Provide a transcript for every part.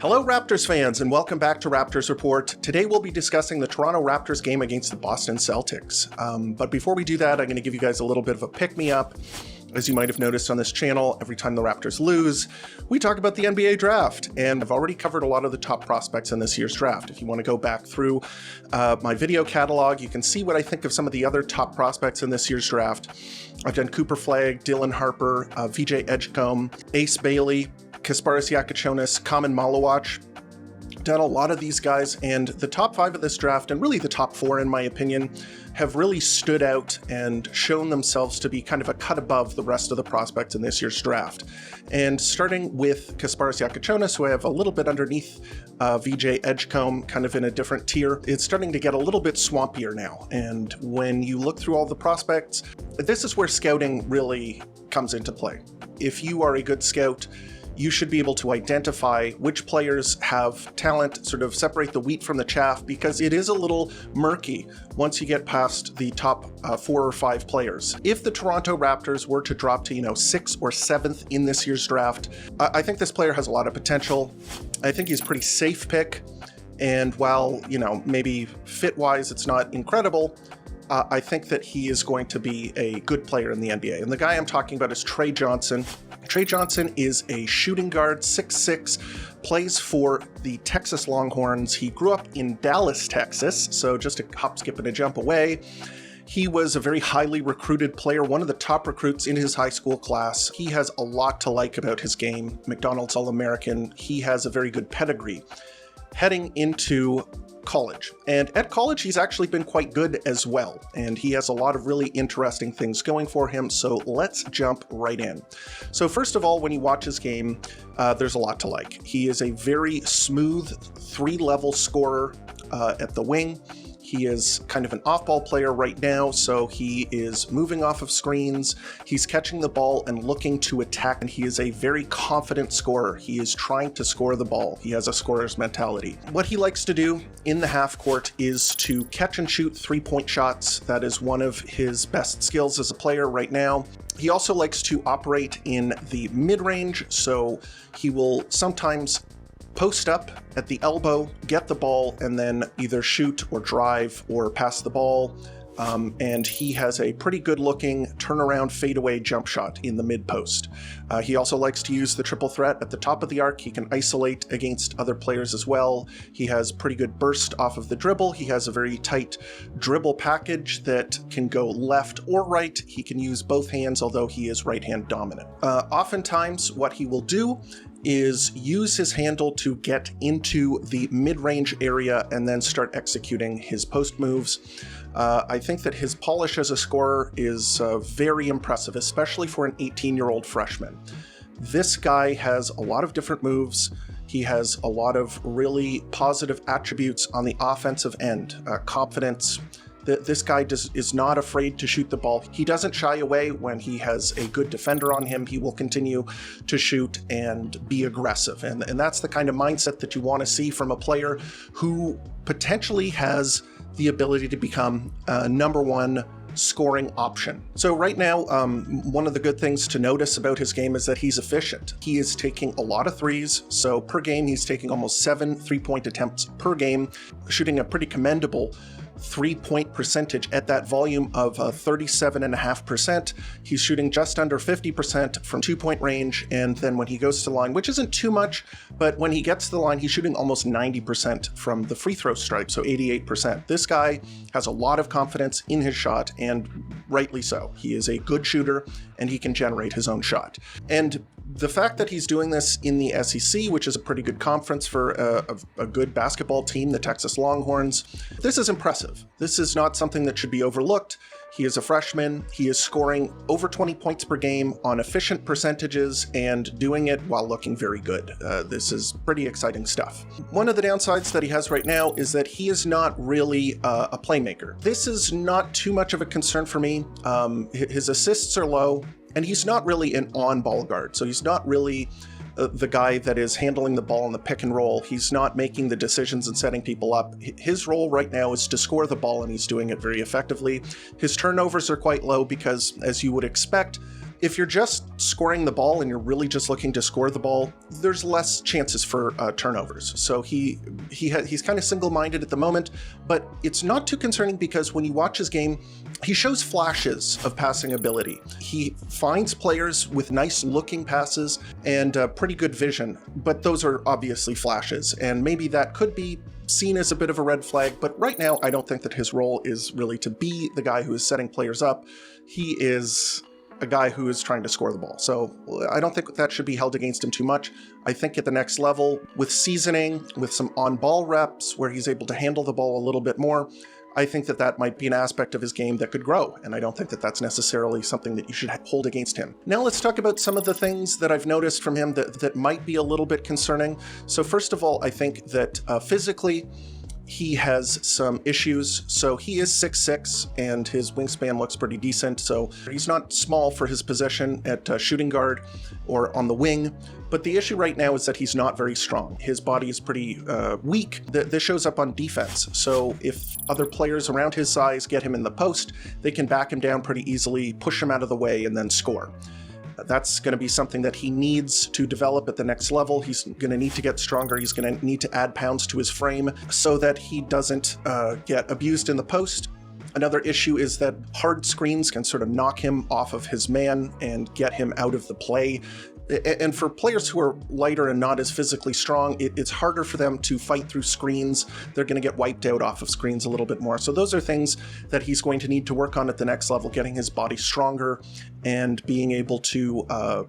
Hello Raptors fans, and welcome back to Raptors Report. Today we'll be discussing the Toronto Raptors game against the Boston Celtics. But before we do that, I'm going to give you guys a little bit of a pick-me-up. As you might have noticed on this channel, every time the Raptors lose, we talk about the NBA draft, and I've already covered a lot of the top prospects in this year's draft. If you want to go back through my video catalog, you can see what I think of some of the other top prospects in this year's draft. I've done Cooper Flagg, Dylan Harper, VJ Edgecombe, Ace Bailey, Kasparas Jakubonis, Kamen Malawach. Done a lot of these guys, and the top 5 of this draft, and really the top 4 in my opinion, have really stood out and shown themselves to be kind of a cut above the rest of the prospects in this year's draft. And starting with Kasparas Jakubonis, who I have a little bit underneath VJ Edgecombe, kind of in a different tier, it's starting to get a little bit swampier now. And when you look through all the prospects, this is where scouting really comes into play. If you are a good scout, you should be able to identify which players have talent, sort of separate the wheat from the chaff, because it is a little murky once you get past the top 4 or 5 players. If the Toronto Raptors were to drop to, 6th or 7th in this year's draft, I think this player has a lot of potential. I think he's a pretty safe pick, and while, maybe fit-wise it's not incredible, I think that he is going to be a good player in the NBA. And the guy I'm talking about is Tre Johnson. Tre Johnson is a shooting guard, 6'6", plays for the Texas Longhorns. He grew up in Dallas, Texas, so just a hop, skip, and a jump away. He was a very highly recruited player, one of the top recruits in his high school class. He has a lot to like about his game. McDonald's All-American. He has a very good pedigree heading into college. And at college, he's actually been quite good as well. And he has a lot of really interesting things going for him. So let's jump right in. So first of all, when you watch his game, there's a lot to like. He is a very smooth 3-level scorer at the wing. He is kind of an off-ball player right now, so he is moving off of screens, he's catching the ball and looking to attack, and he is a very confident scorer. He is trying to score the ball. He has a scorer's mentality. What he likes to do in the half court is to catch and shoot 3-point shots. That is one of his best skills as a player right now. He also likes to operate in the mid-range, so he will sometimes post up at the elbow, get the ball, and then either shoot or drive or pass the ball. And he has a pretty good looking turnaround fadeaway jump shot in the mid post. He also likes to use the triple threat at the top of the arc. He can isolate against other players as well. He has pretty good burst off of the dribble. He has a very tight dribble package that can go left or right. He can use both hands, although he is right hand dominant. Oftentimes what he will do is use his handle to get into the mid-range area and then start executing his post moves. I think that his polish as a scorer is very impressive, especially for an 18-year-old freshman. This guy has a lot of different moves. He has a lot of really positive attributes on the offensive end, confidence. This guy is not afraid to shoot the ball. He doesn't shy away when he has a good defender on him. He will continue to shoot and be aggressive. And that's the kind of mindset that you want to see from a player who potentially has the ability to become a #1 scoring option. So right now, one of the good things to notice about his game is that he's efficient. He is taking a lot of threes. So per game, he's taking almost 7 3-point attempts per game, shooting a pretty commendable 3-point percentage at that volume of 37.5%. He's shooting just under 50% from 2-point range, and then when he goes to the line, which isn't too much, but when he gets to the line, he's shooting almost 90% from the free throw stripe, so 88%. This guy has a lot of confidence in his shot, and rightly so. He is a good shooter, and he can generate his own shot. And the fact that he's doing this in the SEC, which is a pretty good conference for a good basketball team, the Texas Longhorns, this is impressive. This is not something that should be overlooked. He is a freshman. He is scoring over 20 points per game on efficient percentages and doing it while looking very good. This is pretty exciting stuff. One of the downsides that he has right now is that he is not really a playmaker. This is not too much of a concern for me. His assists are low. And he's not really an on-ball guard, so he's not really the guy that is handling the ball in the pick and roll. He's not making the decisions and setting people up. His role right now is to score the ball, and he's doing it very effectively. His turnovers are quite low because, as you would expect, If you're just scoring the ball and you're really just looking to score the ball, there's less chances for turnovers. So he's kind of single-minded at the moment, but it's not too concerning because when you watch his game, he shows flashes of passing ability. He finds players with nice-looking passes and pretty good vision, but those are obviously flashes, and maybe that could be seen as a bit of a red flag, but right now I don't think that his role is really to be the guy who is setting players up. He is a guy who is trying to score the ball. So I don't think that should be held against him too much. I think at the next level, with seasoning, with some on-ball reps where he's able to handle the ball a little bit more, I think that that might be an aspect of his game that could grow, and I don't think that that's necessarily something that you should hold against him. Now let's talk about some of the things that I've noticed from him that might be a little bit concerning. So first of all, I think that physically, he has some issues. So he is 6'6", and his wingspan looks pretty decent. So he's not small for his position at shooting guard or on the wing. But the issue right now is that he's not very strong. His body is pretty weak. This shows up on defense. So if other players around his size get him in the post, they can back him down pretty easily, push him out of the way, and then score. That's going to be something that he needs to develop at the next level. He's going to need to get stronger. He's going to need to add pounds to his frame so that he doesn't get abused in the post. Another issue is that hard screens can sort of knock him off of his man and get him out of the play. And for players who are lighter and not as physically strong, it's harder for them to fight through screens. They're going to get wiped out off of screens a little bit more. So those are things that he's going to need to work on at the next level, getting his body stronger and being able to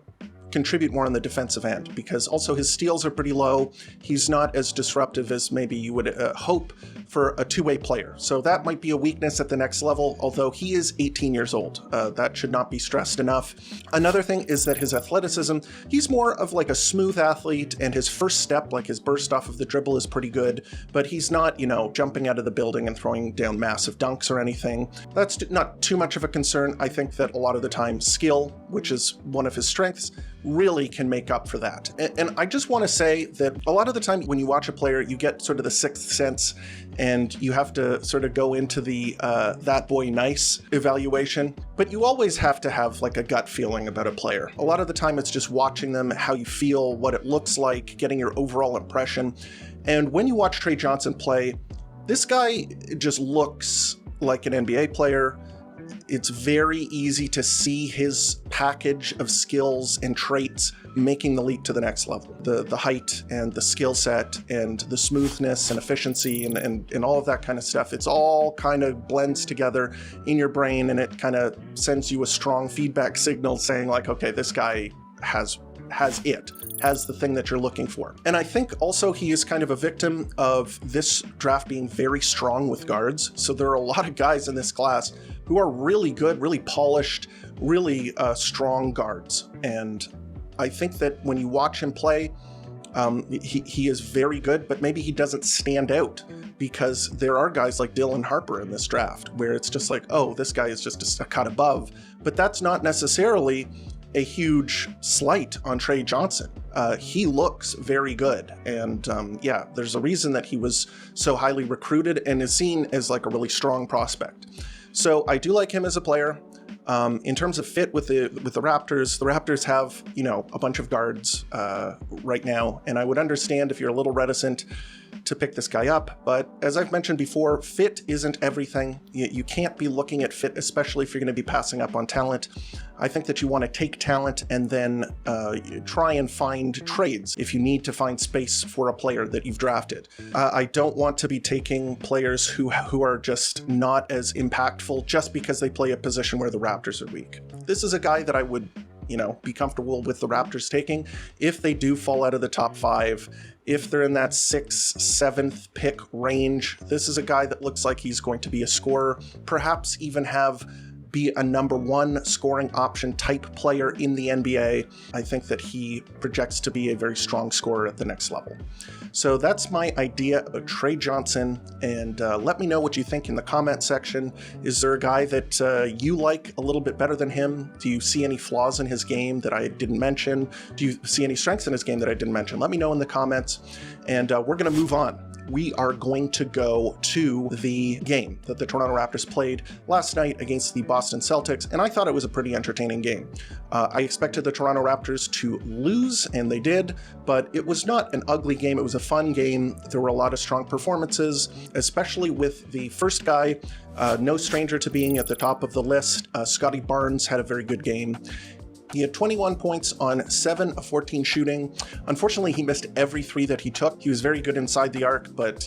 contribute more on the defensive end, because also his steals are pretty low. He's not as disruptive as maybe you would hope for a two-way player. So that might be a weakness at the next level, although he is 18 years old. That should not be stressed enough. Another thing is that his athleticism, he's more of like a smooth athlete, and his first step, like his burst off of the dribble, is pretty good, but he's not, jumping out of the building and throwing down massive dunks or anything. That's not too much of a concern. I think that a lot of the time skill, which is one of his strengths, really can make up for that. And I just want to say that a lot of the time when you watch a player, you get sort of the sixth sense, and you have to sort of go into the that boy nice evaluation, but you always have to have like a gut feeling about a player. A lot of the time it's just watching them, how you feel, what it looks like, getting your overall impression. And when you watch Tre Johnson play, this guy just looks like an NBA player. It's very easy to see his package of skills and traits making the leap to the next level. The height and the skill set and the smoothness and efficiency and all of that kind of stuff. It's all kind of blends together in your brain, and it kind of sends you a strong feedback signal saying like, okay, this guy has the thing that you're looking for. And I think also he is kind of a victim of this draft being very strong with guards. So there are a lot of guys in this class who are really good, really polished, really strong guards. And I think that when you watch him play, he is very good, but maybe he doesn't stand out because there are guys like Dylan Harper in this draft where it's just like, oh, this guy is just a cut above. But that's not necessarily a huge slight on Tre Johnson. He looks very good. And yeah, there's a reason that he was so highly recruited and is seen as like a really strong prospect. So I do like him as a player. In terms of fit with the Raptors have, a bunch of guards right now, and I would understand if you're a little reticent to pick this guy up, but as I've mentioned before, fit isn't everything. You can't be looking at fit, especially if you're going to be passing up on talent. I think that you want to take talent and then try and find trades if you need to find space for a player that you've drafted. I don't want to be taking players who are just not as impactful just because they play a position where the Raptors are weak. This is a guy that I would be comfortable with the Raptors taking if they do fall out of the top 5. If they're in that 6th, 7th pick range, this is a guy that looks like he's going to be a scorer, perhaps even be a number 1 scoring option type player in the NBA. I think that he projects to be a very strong scorer at the next level. So that's my idea about Tre Johnson, and let me know what you think in the comment section. Is there a guy that you like a little bit better than him? Do you see any flaws in his game that I didn't mention? Do you see any strengths in his game that I didn't mention? Let me know in the comments, and we're going to move on. we are going to go to the game that the Toronto Raptors played last night against the Boston Celtics, and I thought it was a pretty entertaining game. I expected the Toronto Raptors to lose, and they did, but it was not an ugly game. It was a fun game. There were a lot of strong performances, especially with the first guy, no stranger to being at the top of the list. Scotty Barnes had a very good game. He had 21 points on 7 of 14 shooting. Unfortunately, he missed every three that he took. He was very good inside the arc, but,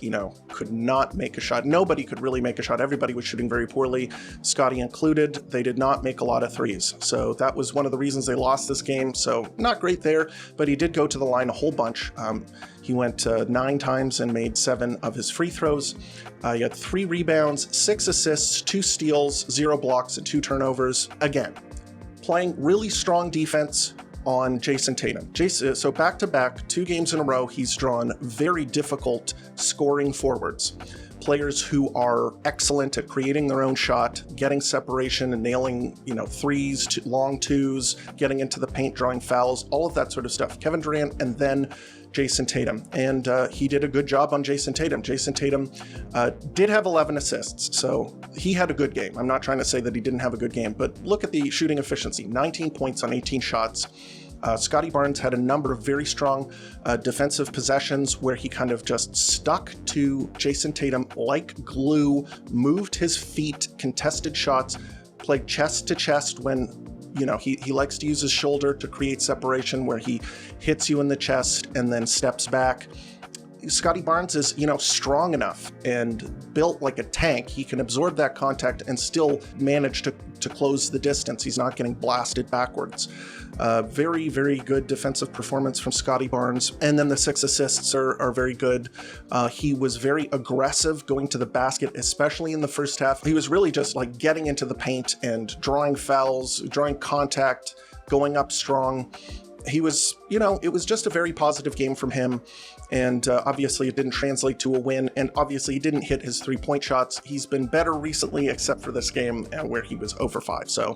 could not make a shot. Nobody could really make a shot. Everybody was shooting very poorly, Scotty included. They did not make a lot of threes. So that was one of the reasons they lost this game. So not great there, but he did go to the line a whole bunch. He went 9 times and made 7 of his free throws. He had 3 rebounds, 6 assists, 2 steals, 0 blocks, and 2 turnovers. Again, playing really strong defense on Jason Tatum. So back-to-back, 2 games in a row, he's drawn very difficult scoring forwards. Players who are excellent at creating their own shot, getting separation and nailing, threes, long twos, getting into the paint, drawing fouls, all of that sort of stuff. Kevin Durant and then Jason Tatum, and he did a good job on Jason Tatum. Jason Tatum did have 11 assists, so he had a good game. I'm not trying to say that he didn't have a good game, but look at the shooting efficiency, 19 points on 18 shots. Scotty Barnes had a number of very strong defensive possessions where he kind of just stuck to Jason Tatum like glue, moved his feet, contested shots, played chest to chest when he likes to use his shoulder to create separation where he hits you in the chest and then steps back. Scotty Barnes is, strong enough and built like a tank. He can absorb that contact and still manage to close the distance. He's not getting blasted backwards. Very, very good defensive performance from Scotty Barnes. And then the 6 assists are very good. He was very aggressive going to the basket, especially in the first half. He was really just like getting into the paint and drawing fouls, drawing contact, going up strong. He was, it was just a very positive game from him. And obviously it didn't translate to a win, and obviously he didn't hit his 3-point shots. He's been better recently, except for this game where he was 0 for 5. So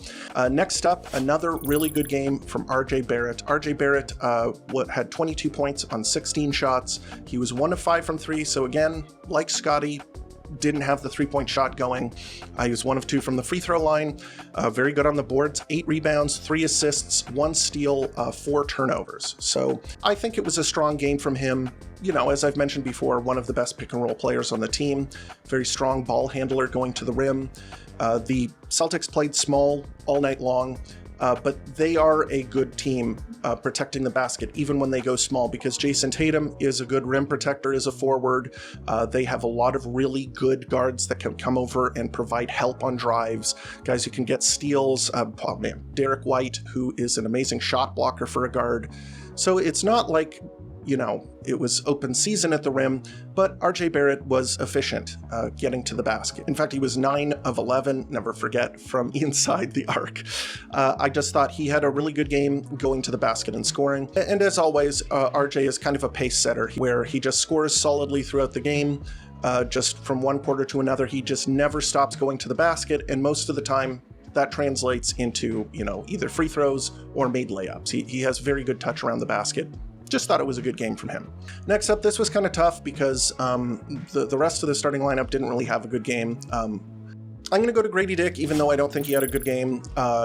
next up, another really good game from RJ Barrett. RJ Barrett had 22 points on 16 shots. He was 1 of 5 from 3. So again, like Scotty, didn't have the 3-point shot going. He was 1 of 2 from the free throw line. Very good on the boards, 8 rebounds, 3 assists, 1 steal, 4 turnovers. So I think it was a strong game from him. As I've mentioned before, one of the best pick and roll players on the team, very strong ball handler going to the rim. The Celtics played small all night long, but they are a good team protecting the basket, even when they go small, because Jason Tatum is a good rim protector as a forward. They have a lot of really good guards that can come over and provide help on drives, guys who can get steals. Derek White, who is an amazing shot blocker for a guard. So it's not like, it was open season at the rim, but RJ Barrett was efficient getting to the basket. In fact, he was 9 of 11, never forget, from inside the arc. I just thought he had a really good game going to the basket and scoring. And as always, RJ is kind of a pace setter where he just scores solidly throughout the game. Just from one quarter to another, he just never stops going to the basket, and most of the time, that translates into, either free throws or made layups. He has very good touch around the basket. Just thought it was a good game from him. Next up, this was kind of tough because the rest of the starting lineup didn't really have a good game. I'm going to go to Grady Dick, even though I don't think he had a good game.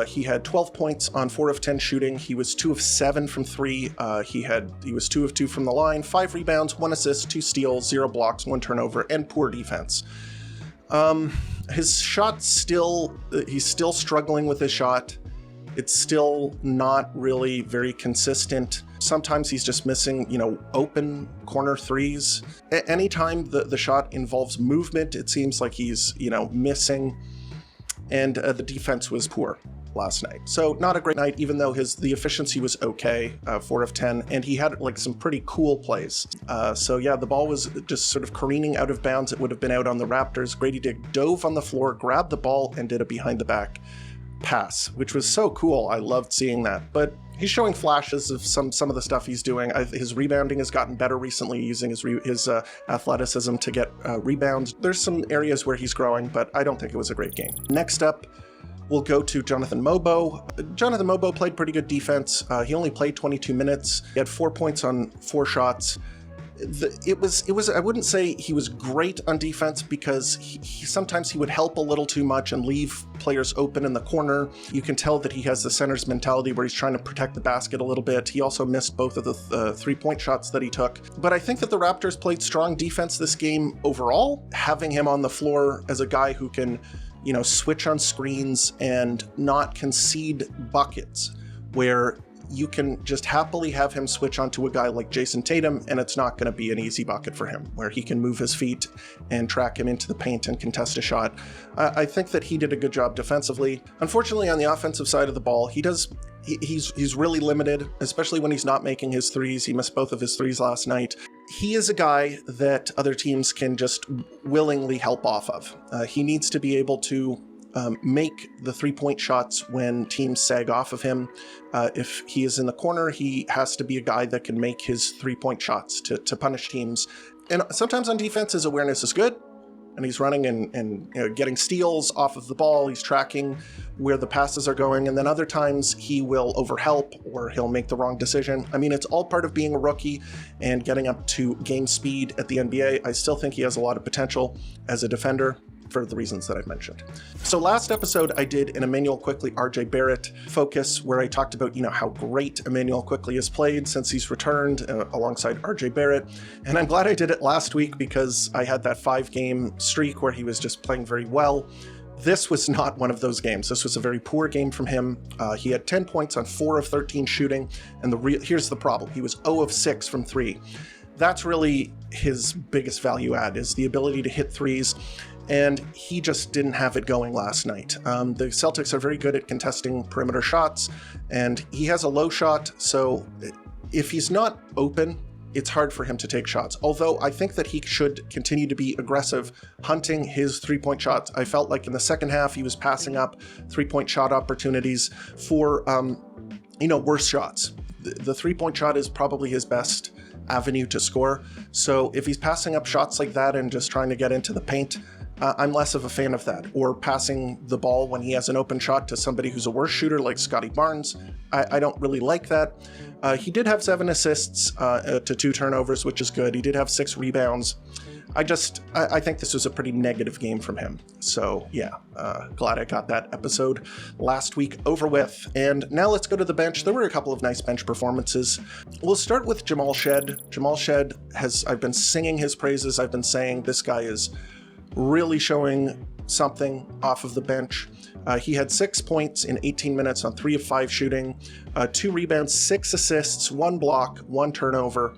He had 12 points on 4 of 10 shooting. He was 2 of 7 from 3. He was 2 of 2 from the line, 5 rebounds, 1 assist, 2 steals, 0 blocks, 1 turnover, and poor defense. His shot he's still struggling with his shot. It's still not really very consistent. Sometimes he's just missing, open corner threes. Anytime the shot involves movement, it seems like he's, missing. And the defense was poor last night. So not a great night, even though the efficiency was okay, 4 of 10, and he had some pretty cool plays. So yeah, the ball was just sort of careening out of bounds. It would have been out on the Raptors. Grady Dick dove on the floor, grabbed the ball, and did a behind the back pass, which was so cool. I loved seeing that. But he's showing flashes of some of the stuff he's doing. His rebounding has gotten better recently, using his athleticism to get rebounds. There's some areas where he's growing, but I don't think it was a great game. Next up, we'll go to Jonathan Mobo. Jonathan Mobo played pretty good defense. He only played 22 minutes. He had 4 points on 4 shots. it was I wouldn't say he was great on defense, because he sometimes he would help a little too much and leave players open in the corner. You can tell that he has the center's mentality where he's trying to protect the basket a little bit. He also missed both of the three-point shots that he took. But I think that the Raptors played strong defense this game overall. Having him on the floor as a guy who can, switch on screens and not concede buckets, where you can just happily have him switch onto a guy like Jason Tatum, and it's not going to be an easy bucket for him, where he can move his feet and track him into the paint and contest a shot. I think that he did a good job defensively. Unfortunately, on the offensive side of the ball, he's really limited, especially when he's not making his threes. He missed both of his threes last night. He is a guy that other teams can just willingly help off of. He needs to be able to make the three-point shots when teams sag off of him. If he is in the corner, he has to be a guy that can make his three-point shots to punish teams. And sometimes on defense, his awareness is good, and he's running and getting steals off of the ball. He's tracking where the passes are going, and then other times he will overhelp or he'll make the wrong decision. I mean, it's all part of being a rookie and getting up to game speed at the NBA. I still think he has a lot of potential as a defender, for the reasons that I've mentioned. So last episode I did an Emmanuel Quickley, RJ Barrett focus, where I talked about, how great Emmanuel Quickley has played since he's returned alongside RJ Barrett. And I'm glad I did it last week, because I had that 5-game streak where he was just playing very well. This was not one of those games. This was a very poor game from him. He had 10 points on 4 of 13 shooting. And here's the problem. He was 0 of 6 from 3. That's really his biggest value add, is the ability to hit threes. And he just didn't have it going last night. The Celtics are very good at contesting perimeter shots, and he has a low shot, so if he's not open, it's hard for him to take shots. Although I think that he should continue to be aggressive, hunting his three-point shots. I felt like in the second half, he was passing up three-point shot opportunities for, worse shots. The three-point shot is probably his best avenue to score. So if he's passing up shots like that and just trying to get into the paint, I'm less of a fan of that. Or passing the ball when he has an open shot to somebody who's a worse shooter like Scotty Barnes. I don't really like that. He did have 7 assists to 2 turnovers, which is good. He did have 6 rebounds. I think this was a pretty negative game from him. So yeah, glad I got that episode last week over with. And now let's go to the bench. There were a couple of nice bench performances. We'll start with Jamal Shead. Jamal Shead I've been singing his praises. I've been saying this guy is really showing something off of the bench. He had 6 points in 18 minutes on 3 of 5 shooting, 2 rebounds, 6 assists, 1 block, 1 turnover.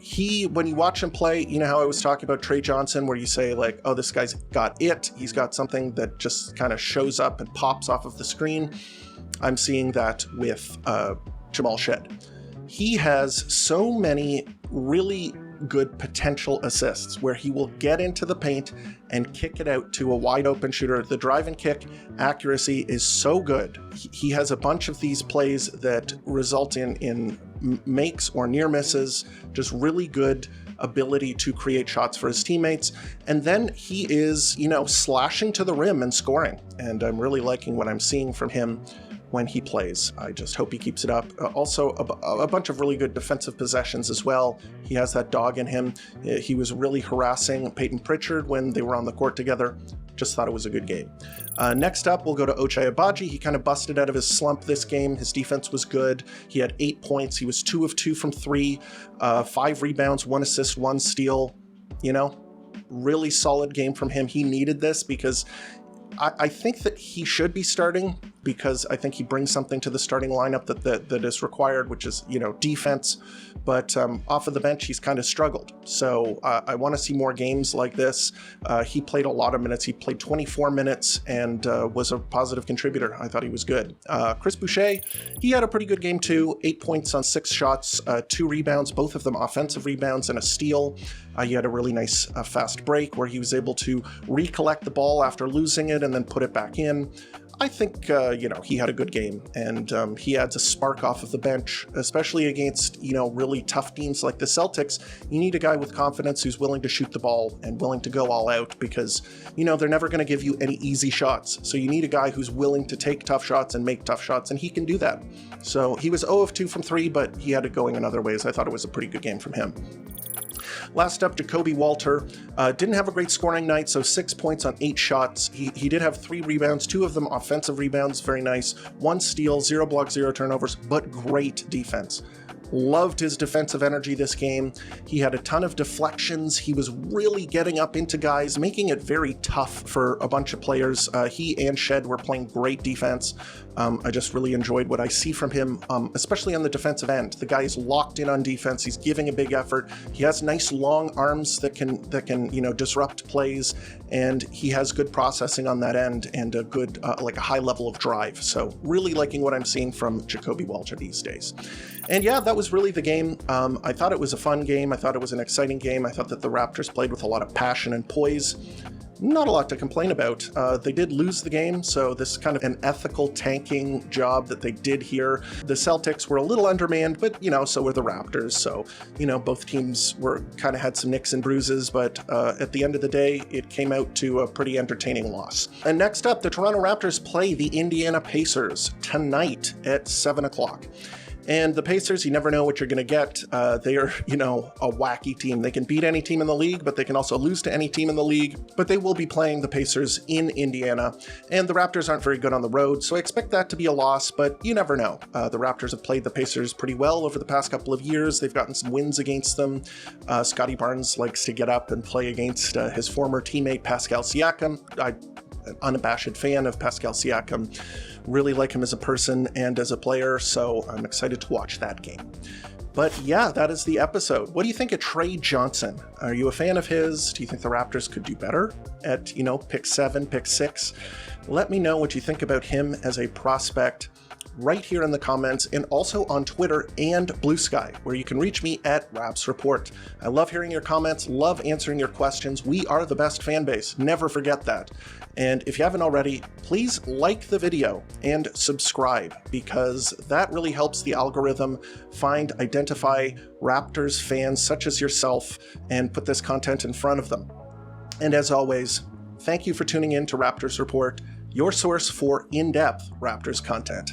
When you watch him play, you know how I was talking about Tre Johnson, where you say like, oh, this guy's got it. He's got something that just kind of shows up and pops off of the screen. I'm seeing that with Jamal Shead. He has so many really good potential assists where he will get into the paint and kick it out to a wide open shooter. The drive and kick accuracy is so good. He has a bunch of these plays that result in makes or near misses, just really good ability to create shots for his teammates. And then he is, slashing to the rim and scoring. And I'm really liking what I'm seeing from him when he plays. I just hope he keeps it up. Also, a bunch of really good defensive possessions as well. He has that dog in him. He was really harassing Peyton Pritchard when they were on the court together. Just thought it was a good game. Next up, we'll go to Ochai Agbaji. He kind of busted out of his slump this game. His defense was good. He had 8 points. He was 2 of 2 from 3, 5 rebounds, 1 assist, 1 steal. Really solid game from him. He needed this because I think that he should be starting, because I think he brings something to the starting lineup that is required, which is, defense. But off of the bench, he's kind of struggled. So I want to see more games like this. He played a lot of minutes. He played 24 minutes and was a positive contributor. I thought he was good. Chris Boucher, he had a pretty good game too. 8 points on 6 shots, 2 rebounds, both of them offensive rebounds, and a steal. He had a really nice fast break where he was able to recollect the ball after losing it and then put it back in. I think, he had a good game, and he adds a spark off of the bench, especially against, really tough teams like the Celtics. You need a guy with confidence who's willing to shoot the ball and willing to go all out, because, they're never going to give you any easy shots. So you need a guy who's willing to take tough shots and make tough shots, and he can do that. So he was 0 of 2 from 3, but he had it going in other ways. I thought it was a pretty good game from him. Last up, Jacobi Walter didn't have a great scoring night, so 6 points on 8 shots. He did have 3 rebounds, 2 of them offensive rebounds, very nice. 1 steal, 0 blocks, 0 turnovers, but great defense. Loved his defensive energy this game. He had a ton of deflections. He was really getting up into guys, making it very tough for a bunch of players. He and Shed were playing great defense. I just really enjoyed what I see from him, especially on the defensive end. The guy is locked in on defense. He's giving a big effort. He has nice long arms that can disrupt plays, and he has good processing on that end and a good like a high level of drive. So really liking what I'm seeing from Jacobi Walter these days. And yeah, that was really the game. I thought it was a fun game. I thought it was an exciting game. I thought that the Raptors played with a lot of passion and poise. Not a lot to complain about. They did lose the game, so this is kind of an ethical tanking job that they did here. The Celtics were a little undermanned, but, so were the Raptors. So, both teams kind of had some nicks and bruises, but at the end of the day, it came out to a pretty entertaining loss. And next up, the Toronto Raptors play the Indiana Pacers tonight at 7 o'clock. And the Pacers, you never know what you're going to get. They are, a wacky team. They can beat any team in the league, but they can also lose to any team in the league. But they will be playing the Pacers in Indiana. And the Raptors aren't very good on the road, so I expect that to be a loss, but you never know. The Raptors have played the Pacers pretty well over the past couple of years. They've gotten some wins against them. Scotty Barnes likes to get up and play against his former teammate Pascal Siakam. I'm an unabashed fan of Pascal Siakam. Really like him as a person and as a player, so I'm excited to watch that game. But yeah, that is the episode. What do you think of Tre Johnson? Are you a fan of his? Do you think the Raptors could do better at, pick 7, pick 6? Let me know what you think about him as a prospect right here in the comments, and also on Twitter and Blue Sky, where you can reach me at Raps Report. I love hearing your comments, love answering your questions. We are the best fan base, never forget that. And if you haven't already, please like the video and subscribe, because that really helps the algorithm identify Raptors fans such as yourself and put this content in front of them. And as always, thank you for tuning in to Raptors Report, your source for in-depth Raptors content.